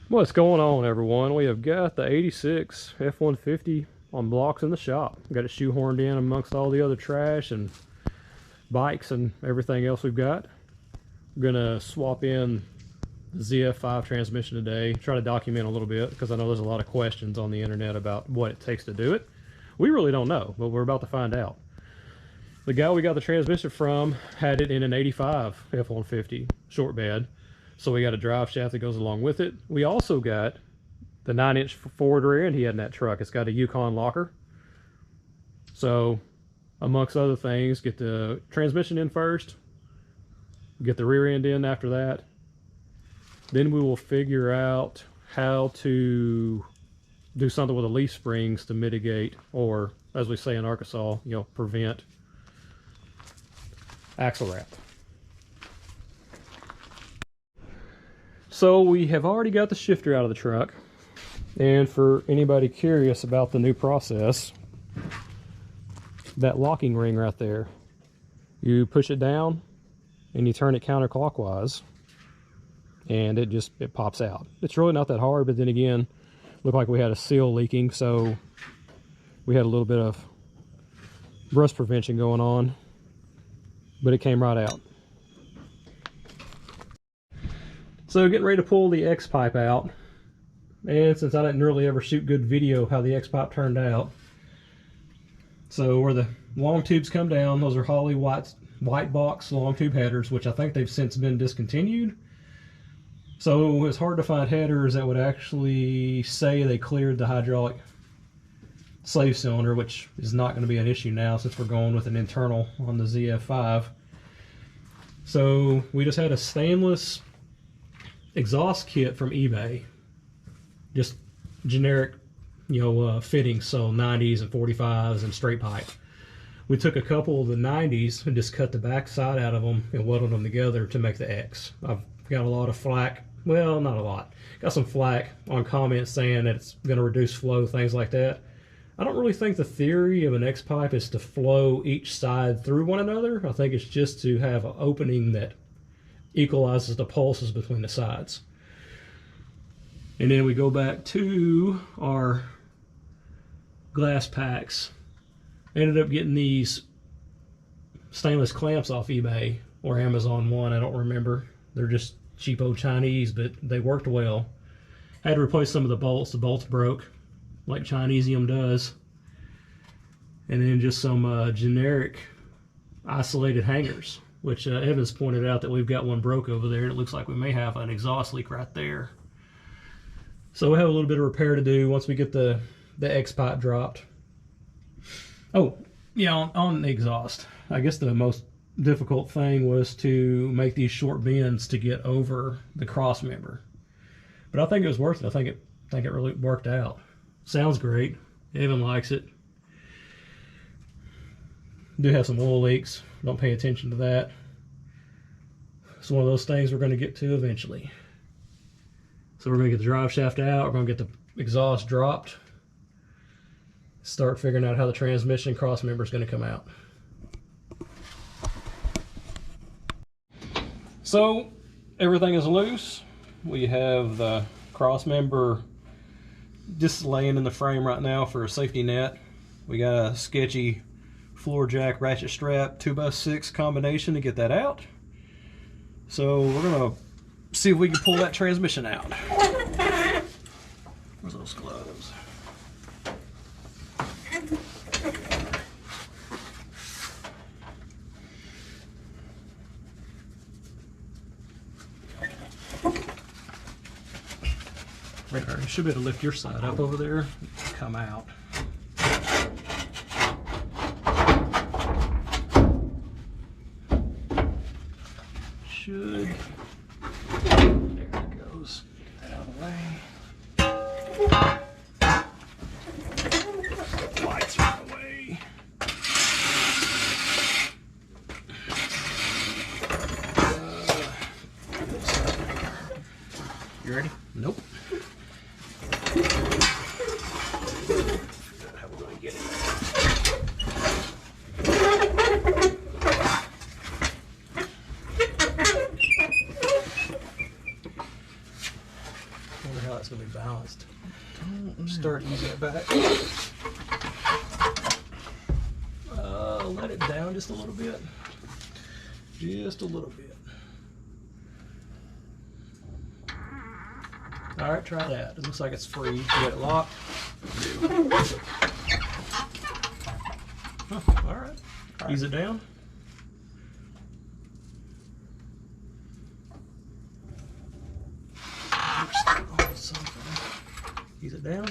What's going on, everyone? We have got the 86 F150 on blocks in the shop. Got it shoehorned in amongst all the other trash and bikes and everything else we've got. We're gonna swap in the zf5 transmission today, try to document a little bit because I know there's a lot of questions on the internet about what it takes to do it. We really don't know, but we're about to find out. The guy we got the transmission from had it in an 85 F150 short bed, so we got a drive shaft that goes along with it. We also got the 9-inch Fordrear he had in that truck. It's got a Yukon locker. So amongst other things, get the transmission in first, get the rear end in after that. Then we will figure out how to do something with the leaf springs to mitigate, or as we say in Arkansas, prevent axle wrap. So we have already got the shifter out of the truck, and for anybody curious about the new process, that locking ring right there, you push it down and you turn it counterclockwise and it pops out. It's really not that hard, but then again, looked like we had a seal leaking, so we had a little bit of rust prevention going on, but it came right out. So getting ready to pull the X pipe out, and since I didn't really ever shoot good video how the X pipe turned out, so where the long tubes come down, those are Holley white box long tube headers, which I think they've since been discontinued. So it's hard to find headers that would actually say they cleared the hydraulic slave cylinder, which is not going to be an issue now since we're going with an internal on the zf5. So we just had a stainless exhaust kit from eBay, just generic fittings, so 90s and 45s and straight pipe. We took a couple of the 90s and just cut the back side out of them and welded them together to make the X. I've got a lot of flack, well, not a lot, got some flack on comments saying that it's going to reduce flow, things like that. I don't really think the theory of an X pipe is to flow each side through one another. I think it's just to have an opening that equalizes the pulses between the sides. And then we go back to our glass packs. I ended up getting these stainless clamps off eBay or Amazon One, I don't remember. They're just cheapo Chinese, but they worked well. I had to replace some of the bolts broke, like Chinesium does. And then just some generic isolated hangers, which Evans pointed out that we've got one broke over there, and it looks like we may have an exhaust leak right there. So we have a little bit of repair to do once we get the X pipe dropped. Oh, yeah, on the exhaust, I guess the most difficult thing was to make these short bends to get over the cross member. But I think it was worth it. I think it really worked out. Sounds great. Evan likes it. Do have some oil leaks. Don't pay attention to that. It's one of those things we're going to get to eventually. So we're going to get the drive shaft out. We're going to get the exhaust dropped. Start figuring out how the transmission cross member is going to come out. So everything is loose. We have the cross member just laying in the frame right now for a safety net. We got a sketchy floor jack ratchet strap 2x6 combination to get that out. So we're gonna see if we can pull that transmission out. Where's those gloves? Right there. You should be able to lift your side up over there and come out. Should. There it goes. Get that out of the way. Lights are in the way. You ready? Nope. How we're going to get it. wonder how that's going to be balanced. Start using it back. Let it down just a little bit. Just a little bit. Alright, try that. It looks like it's free. You got it locked? Oh, alright. Ease it down. Ease it down.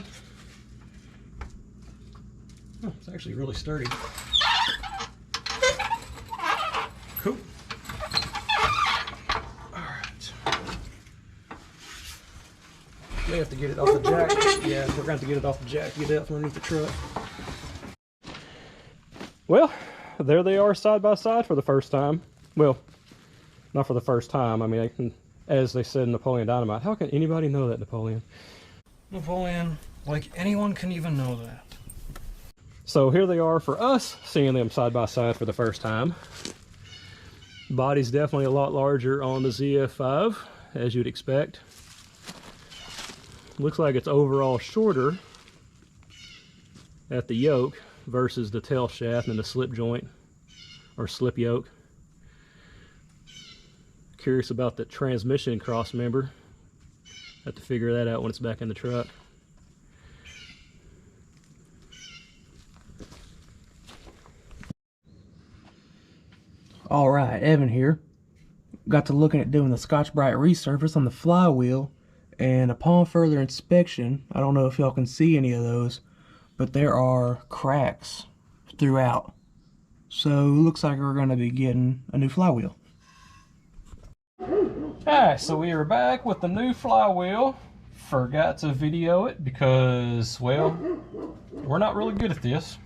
Oh, it's actually really sturdy. Cool. Alright. May have to get it off the jack. Yeah, we're going to have to get it off the jack, get it out from underneath the truck. Well, there they are side by side for the first time. Well, not for the first time. I mean, I can, as they said in Napoleon Dynamite. How can anybody know that, Napoleon? Napoleon, like anyone can even know that. So here they are for us, seeing them side by side for the first time. Body's definitely a lot larger on the zf5, as you'd expect. Looks like it's overall shorter at the yoke versus the tail shaft and the slip joint, or slip yoke. Curious about the transmission cross member. Have to figure that out when it's back in the truck. Alright, Evan here. Got to looking at doing the Scotch-Brite resurface on the flywheel, and upon further inspection, I don't know if y'all can see any of those, but there are cracks throughout. So it looks like we're going to be getting a new flywheel. Alright, so we are back with the new flywheel. Forgot to video it because, well, we're not really good at this.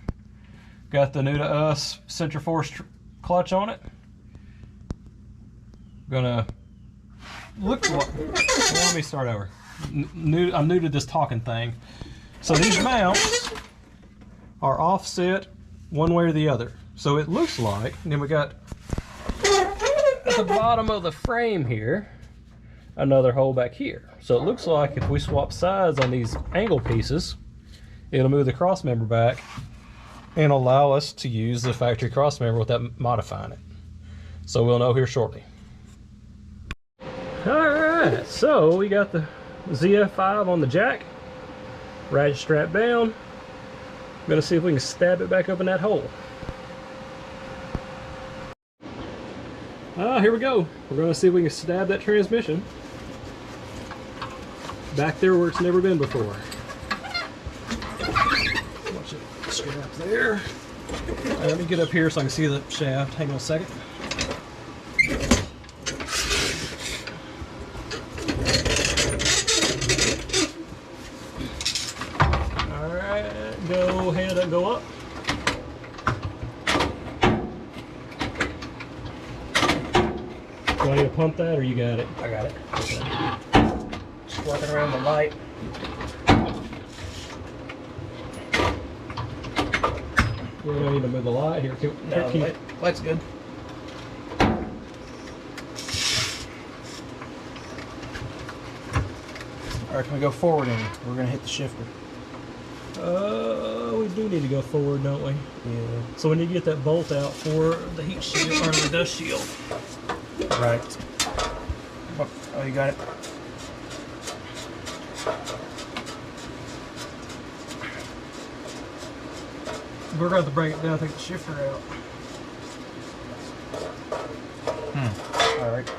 Got the new to us Centriforce clutch on it. Gonna look what. Well, let me start over. I'm new to this talking thing. So these mounts are offset one way or the other. So it looks like, and then we got at the bottom of the frame here, another hole back here. So it looks like if we swap sides on these angle pieces, it'll move the cross member back and allow us to use the factory cross member without modifying it. So we'll know here shortly. Alright, so we got the ZF5 on the jack, ratchet strap down. I'm gonna see if we can stab it back up in that hole. Here we go. We're going to see if we can stab that transmission back there where it's never been before. Watch it strap there. Right, let me get up here so I can see the shaft. Hang on a second. Alright, go ahead and go up. Do I need to pump that, or you got it? I got it. Just working around the light. We don't need to move the light here. No, the light's good. Alright, can we go forward in? We're going to hit the shifter. We do need to go forward, don't we? Yeah. So we need to get that bolt out for the heat shield, or the dust shield. Right. Oh, you got it? We're going to have to bring it down, take the shifter out. Alright.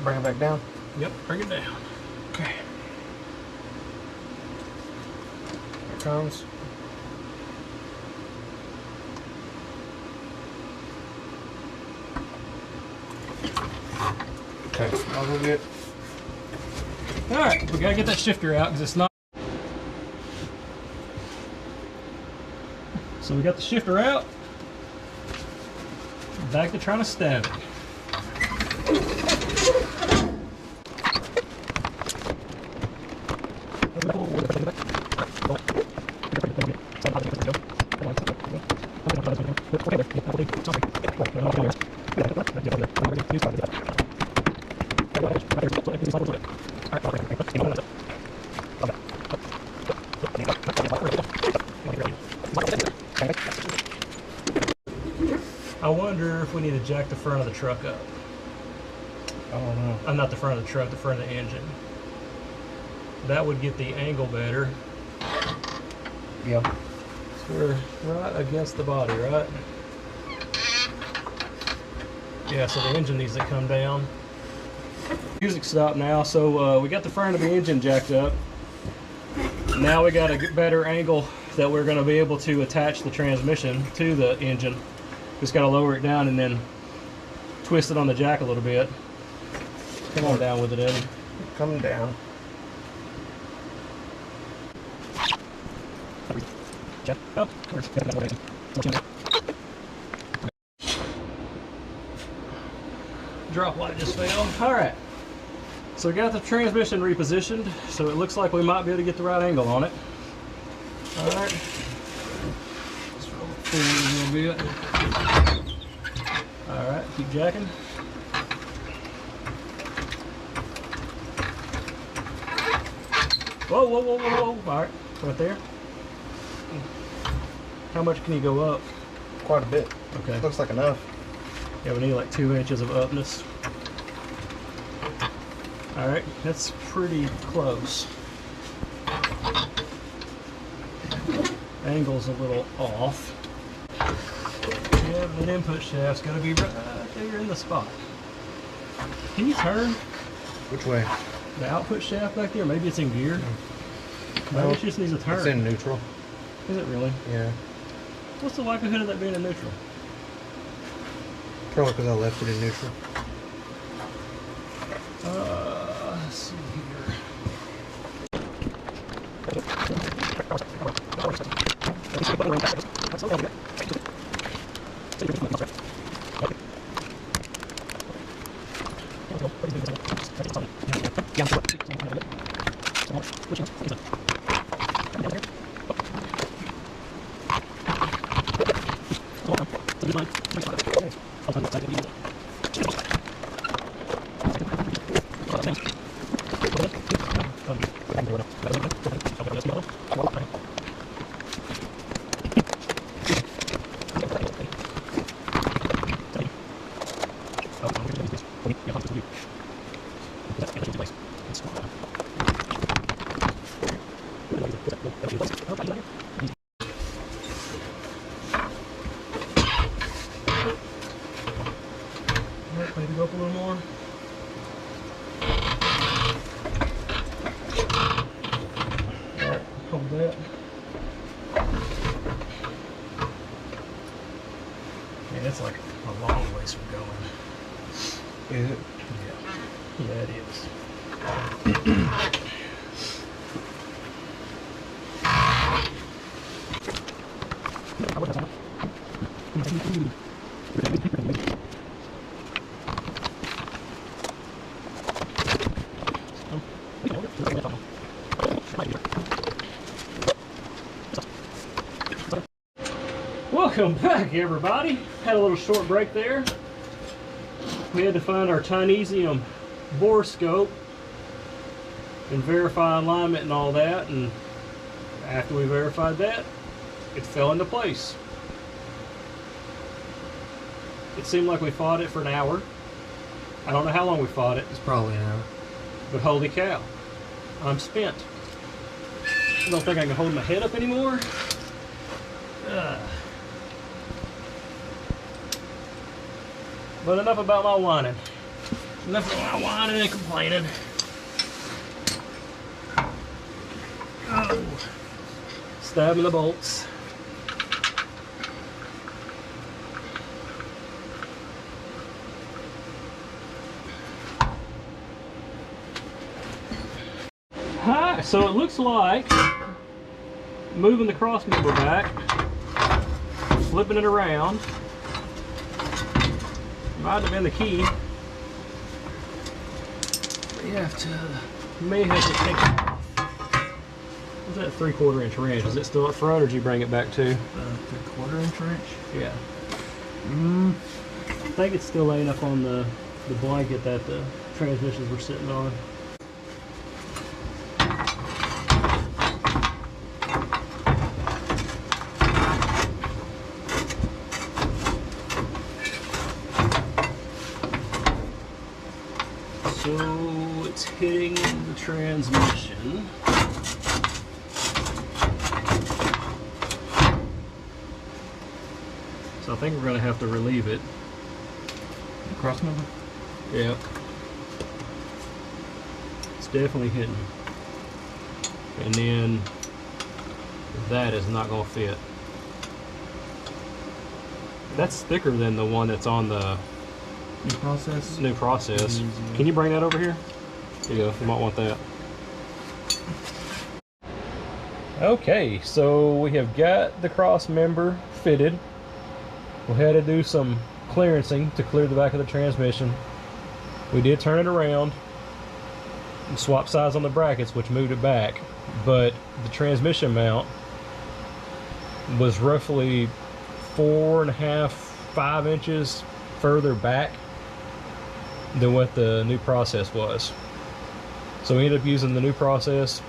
Bring it back down? Yep, bring it down. Okay. Here it comes. Okay, I'll go get. Alright, we gotta get that shifter out because it's not. So we got the shifter out. Back to trying to stab it. Alright, I wonder if we need to jack the front of the truck up. I don't know. Not the front of the truck, the front of the engine. That would get the angle better. Yeah. So we're right against the body, right? Yeah, so the engine needs to come down. Music stopped now, so we got the front of the engine jacked up. Now we got a better angle that we're going to be able to attach the transmission to the engine. Just got to lower it down and then twist it on the jack a little bit. Come on down with it, Eddie. Coming down. Drop light just fell. Alright. So we got the transmission repositioned, so it looks like we might be able to get the right angle on it. Alright. Let's roll it forward a little bit. Alright, keep jacking. Whoa, whoa, whoa, whoa, whoa. Alright, right there. How much can you go up? Quite a bit. Okay. Looks like enough. Yeah, we need like 2 inches of upness. Alright, that's pretty close. Angle's a little off. Yeah, that input shaft's gotta be right there in the spot. Can you turn Which way? the output shaft back there? Maybe it's in gear. Maybe it just needs a turn. It's in neutral. Is it really? Yeah. What's the likelihood of that being in neutral? Probably because I left it in neutral. Let's see here. Maybe go up a little more. Alright, hold that. Man, it's like a long ways from going. Is it? Yeah. Yeah, it is. Welcome back, everybody. Had a little short break there. We had to find our Tinesium bore scope and verify alignment and all that, and after we verified that, it fell into place. It seemed like we fought it for an hour. I don't know how long we fought it, It's probably an hour. but holy cow, I'm spent. I don't think I can hold my head up anymore. But enough about my whining. Enough of my whining and complaining. Oh. Stabbing the bolts. Hi, so it looks like moving the cross member back, flipping it around, might have been the key. May have to take it off. What's that 3/4 inch wrench? Is it still up front, or did you bring it back too? 3/4 inch wrench? Yeah. I think it's still laying up on the blanket that the transmissions were sitting on. the transmission. So I think we're going to have to relieve it. Cross member? Yeah. It's definitely hitting. And then that is not going to fit. That's thicker than the one that's on the New process. Can you bring that over here? Yeah, you might want that. Okay, so we have got the cross member fitted. We had to do some clearancing to clear the back of the transmission. We did turn it around and swap sides on the brackets, which moved it back, but the transmission mount was roughly 4.5, 5 inches further back than what the new process was. So we ended up using the new process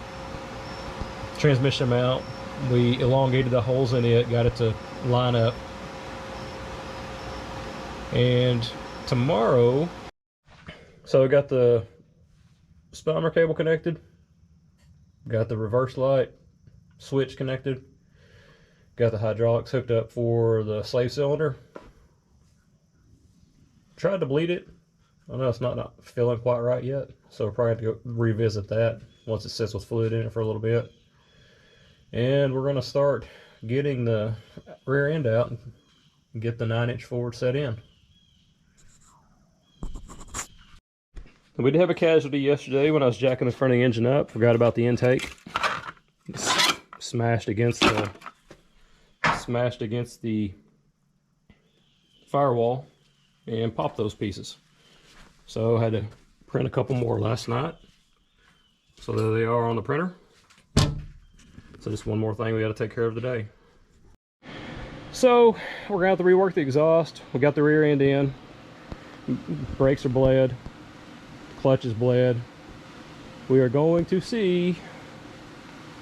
transmission mount. We elongated the holes in it, got it to line up. And tomorrow, so we got the spinner cable connected, got the reverse light switch connected, got the hydraulics hooked up for the slave cylinder. Tried to bleed it. I know it's not feeling quite right yet, so we're probably going to go revisit that once it sits with fluid in it for a little bit. And we're going to start getting the rear end out and get the 9-inch Ford set in. We did have a casualty yesterday when I was jacking the front of the engine up. Forgot about the intake. Smashed against the firewall and popped those pieces. So I had to print a couple more last night. So there they are on the printer. So just one more thing we got to take care of today. So we're gonna have to rework the exhaust. We got the rear end in. Brakes are bled. Clutch is bled. We are going to see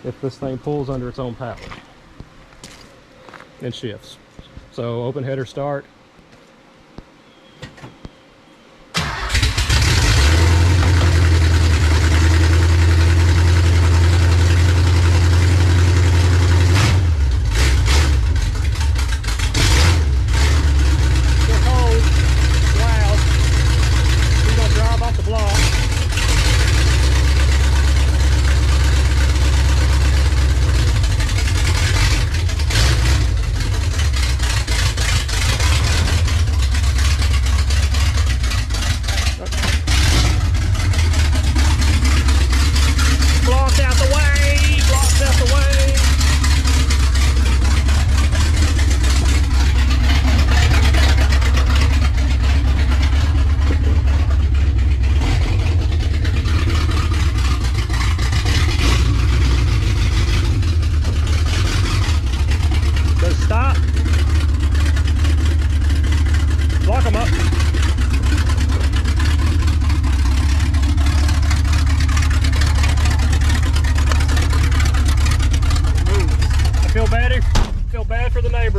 if this thing pulls under its own power and shifts. So open header start.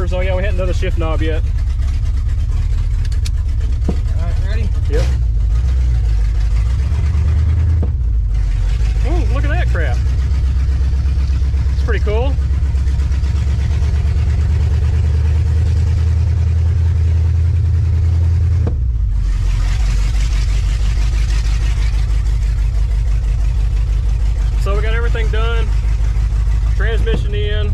Oh yeah, we hadn't done the shift knob yet. Alright, ready? Yep. Ooh, look at that crap. It's pretty cool. So we got everything done. Transmission in.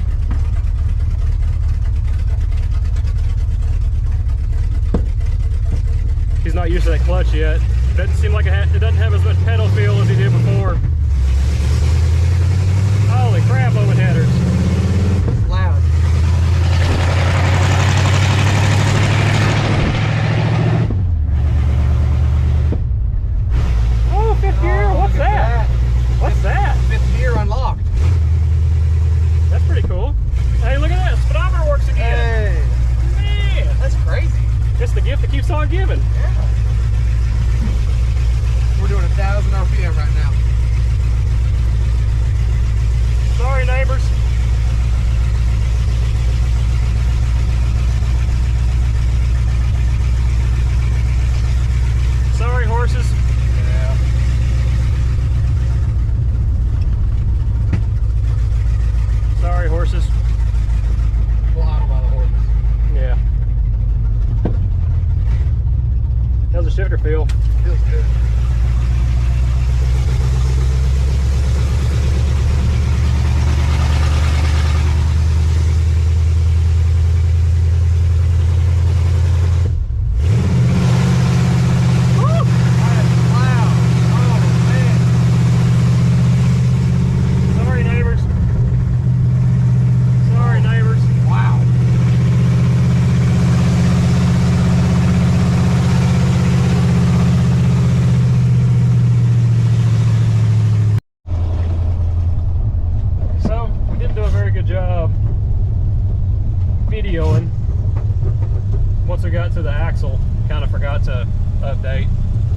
He's not used to that clutch yet. Doesn't seem like it doesn't have as much pedal feel as he did before. Holy crap, open headers. It's loud. Oh, fifth gear, what's that? What's that? Fifth gear unlocked. That's pretty cool. Hey, look at that, speedometer works again. Hey, Man, that's crazy. it's the gift that keeps on giving. Yeah. We're doing 1,000 RPM right now. feel? Feels good. Videoing. Once we got to the axle, kind of forgot to update,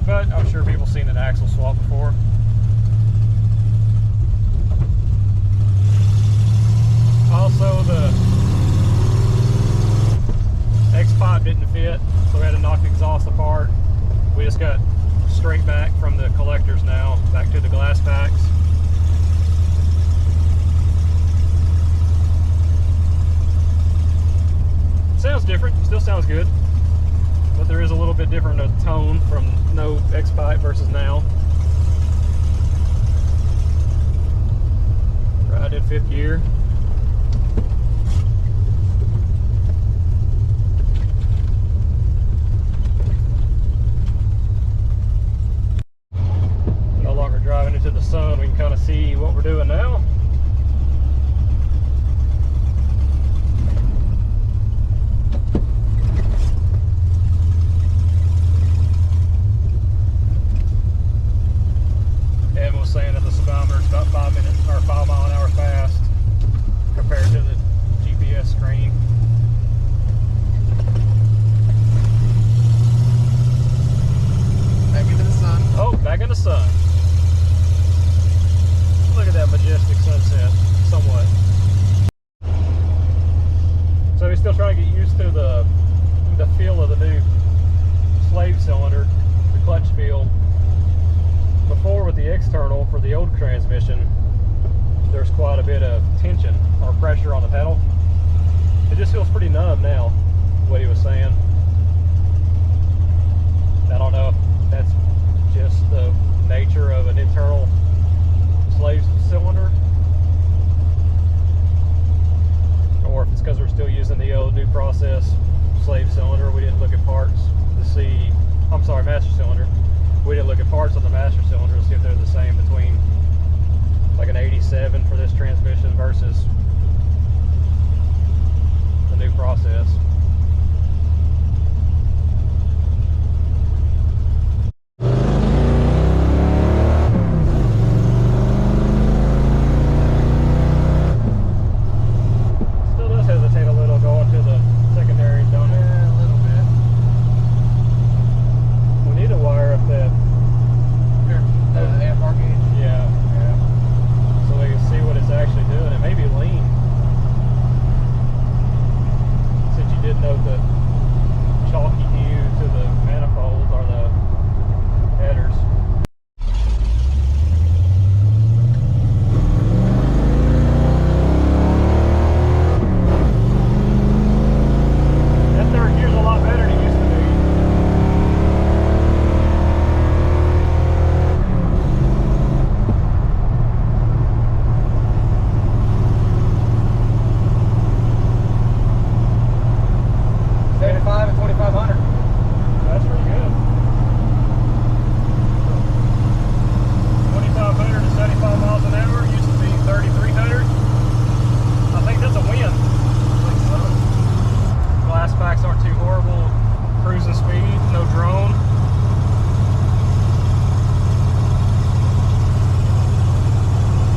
but I'm sure people seen an axle swap before. Also, the X pipe didn't fit, so we had to knock the exhaust apart. We just got straight back from the collectors now, back to the glass packs. Sounds different, still sounds good, but there is a little bit different of tone from no X pipe versus now. Right in 5th gear. No longer driving into the sun, we can kind of see what we're doing now. Saying that the speedometer is about 5 minutes or 5 mile an hour fast compared to the GPS screen. Back into the sun. Oh, back in the sun. Look at that majestic sunset, somewhat. So he's still trying to get used to the feel of the new slave cylinder, the clutch feel. Before, with the external for the old transmission, there's quite a bit of tension or pressure on the pedal. It just feels pretty numb now, what he was saying. I don't know if that's just the nature of an internal slave cylinder, or if it's because we're still using the old new process slave cylinder. We didn't look at parts to see, I'm sorry, master cylinder. We didn't look at parts on the master cylinder to see if they're the same between like an 87 for this transmission versus the new process. Still does hesitate a little going to the secondaries, don't it? Yeah, a little bit. We need to wire up that AFR gauge. Yeah. So we can see what it's actually doing. It may be lean. Since you did note the chalky hue to the manifolds or the headers. That third gear's a lot better than it used to be. And 2500. That's pretty good. 2,500 to 75 miles an hour. Used to be 3,300. I think that's a win. Glass packs aren't too horrible. Cruising speed, no drone.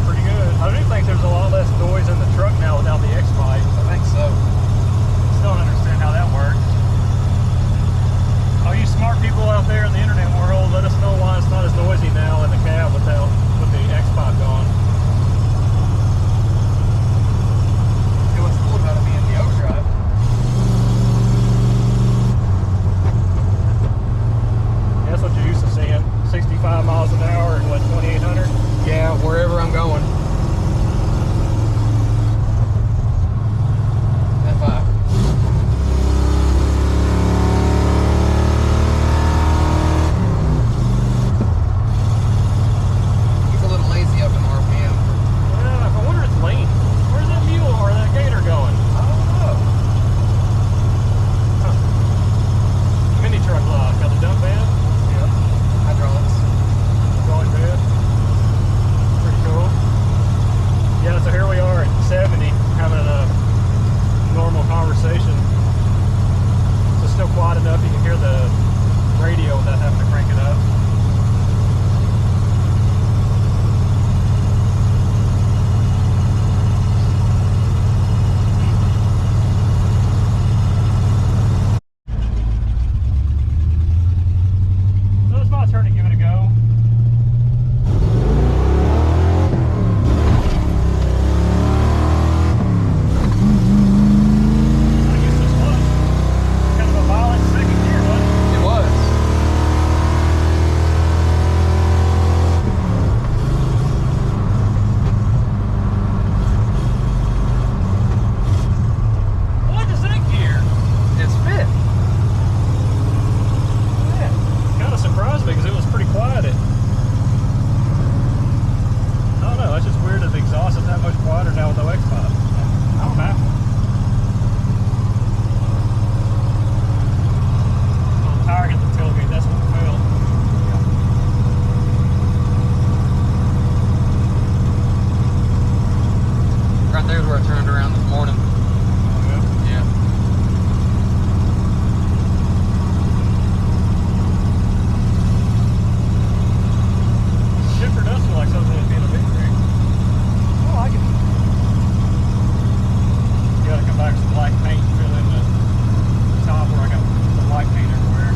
Pretty good. I do think there's a lot less noise in the truck now without the X-pipe. I think so. Still don't understand how that works. All you smart people out there in the internet world, let us know why it's not as noisy now in the cab with the X-pipe gone. And what's cool about it being the overdrive. Yeah, that's what you're used to seeing. 65 miles an hour and what, 2,800? Yeah, wherever I'm going. F5. where I turned around this morning. Yeah. Shifter does feel like something that's being a big rig. I like it. You gotta come back with some light paint and fill in the top where I got the light paint everywhere.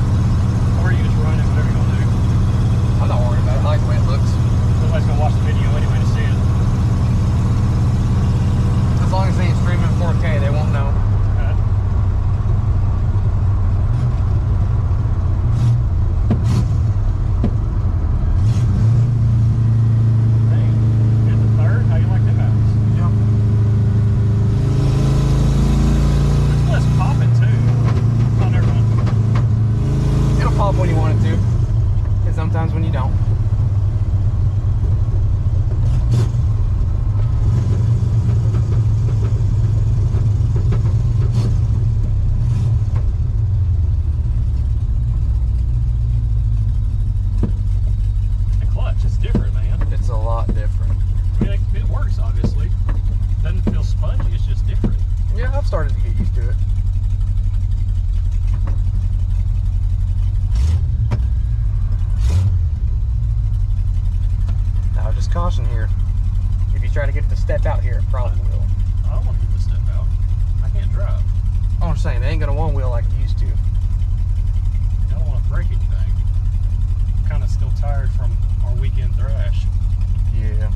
Or you just run it, whatever you're gonna do. I'm not worried about it. I like the way it looks. Nobody's gonna watch the video anyway to see it. As long as they ain't streaming 4K, they won't know. When you want it to, and sometimes when you don't. The clutch is different, man. It's a lot different. I mean, it works, obviously. Doesn't feel spongy, it's just different. Yeah, I've started to get used to it. Just caution here. If you try to get it to step out here, it probably will. I don't want it to step out. I can't drive. I'm saying, they ain't gonna one wheel like it used to. I don't want to break anything. I'm kind of still tired from our weekend thrash. Yeah.